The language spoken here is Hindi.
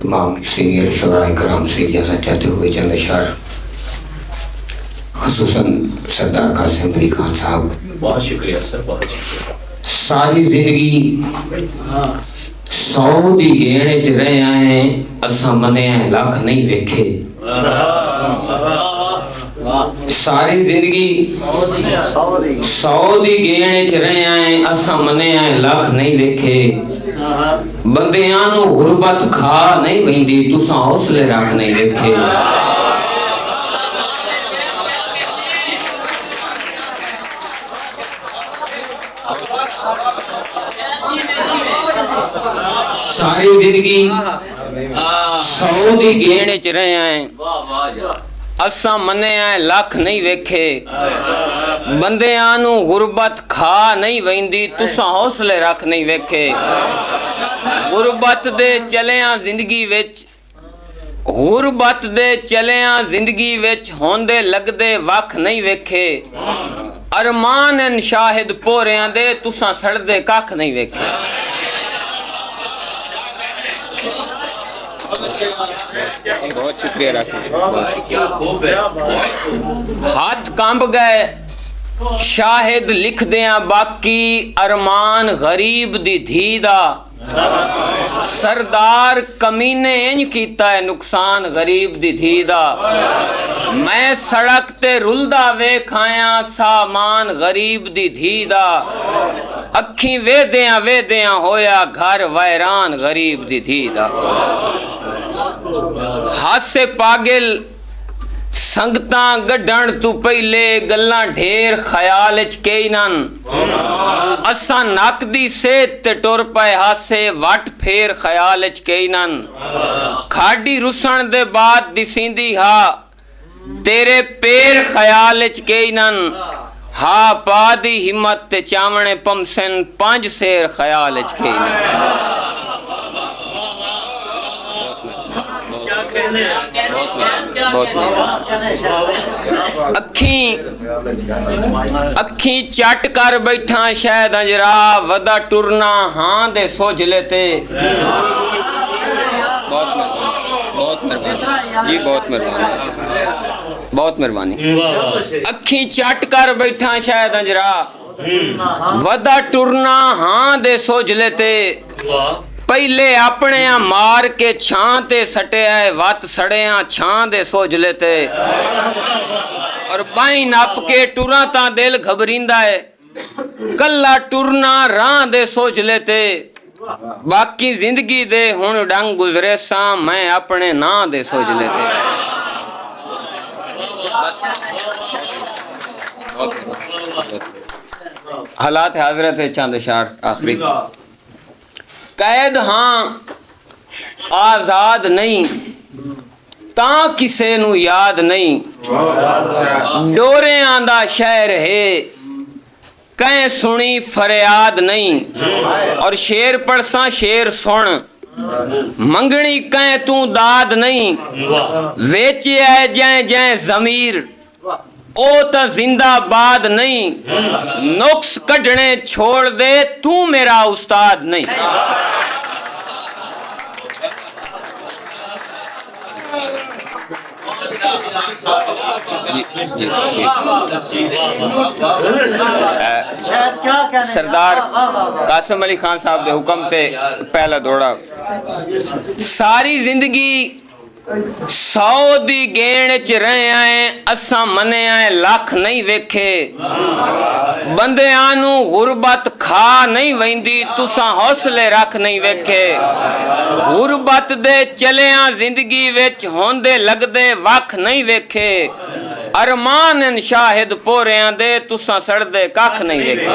तमाम सीनियर शुराए कराम से इजाज़त चाहते हुए चंद अशआर ख़ुसूसन सरदार कासिम अली खान साहब। बहुत शुक्रिया सर, बहुत शुक्रिया। सारी जिंदगी सौ दी गेड़ च रहे आए असा मने लख नहीं वेखे। सारी जिंदगी सौ दी गेड़ च रहे आए असा मने लख नहीं वेखे। बंदियां नू गुरबत खा नहीं वहिंदी तुसा हौसले रख नहीं वेखे। सारी जिंदगी सौ दी गेड़ च रहे हैं असा मने लख नहीं वेखे। बंदियां नू गुरबत खा नहीं वहिंदी तुसा हौसले रख नहीं वेखे। गुरबत दे चलिया जिंदगी विच गुरबत दे चलिया जिंदगी विच होंदे लगदे वख नहीं वेखे। अरमान इन शाहिद पोरियां दे तुसा सड़दे कख नहीं वेखे। बहुत शुक्रिया हाथ कंब गए शाहिद लिख दिया बाकी अरमान गरीब दी धी दा। सरदार कमीने इंज कीता है नुकसान गरीब दी धी दा। मैं सड़क ते रुलदा वेखाया सामान गरीब दी धी दा। अखी वेदियां होया घर वैरान गरीब दी धी दा। हासे पागिल संगता गड्ढण तू पहले गल्लां ढेर ख्याल च कई नन। असा नक दी सेहत ते टुर पे हासे वट फेर ख्याल च कई नन। खाडी रुसण दे बाद दिसींदी हा तेरे पैर ख्याल च कई नन। हा पा दी हिम्मत ते चावणे पमसन पंज शेर ख्याल च कई नन। अखी चट कर बैठा शायद अंजरा वदा टुरना हाँ दे सोच लेते। बहुत मेहरबानी जी, बहुत मेहरबानी, बहुत मेहरबानी। अखी चट कर बैठा शायद अंजरा वदा टुरना हाँ दे सोच लेते। पहले अपने मार के छां ते सटे वत सड़े छां दे सोच लेते। और बाई नप के टुरा ता दिल घबरींदा है कल्ला टुरना राह दे सोच लेते। बाकी जिंदगी दे हुण डंग गुजरे सा मैं अपने ना दे सोच लेते। हालात हाजरत है चंद अशआर आखिरी। कैद हाँ आजाद नहीं ता किसे नू याद नहीं। डोरियां दा शहर है कहीं सुनी फरियाद नहीं। और शेर पढ़सा शेर सुन मंगनी कहीं तू दाद नहीं। वेचे है जै जै जमीर ओ तो जिंदाबाद नहीं। नुक्स कढ़ने छोड़ दे तू मेरा उस्ताद नहीं। सरदार कासिम अली खान साहब के हुक्म ते पहला दौड़ा। सारी जिंदगी सौ दी गेड़ च रहे आए असा मने लख नहीं वेखे। बंदियां नू गुरबत खा नहीं वहिंदी तुसा हौसले रख नहीं वेखे। गुरबत दे चलिया जिंदगी विच होंदे लगदे वख नहीं वेखे। अरमान इन शाहिद पोरियां दे तुसा सड़दे कख नहीं वेखे।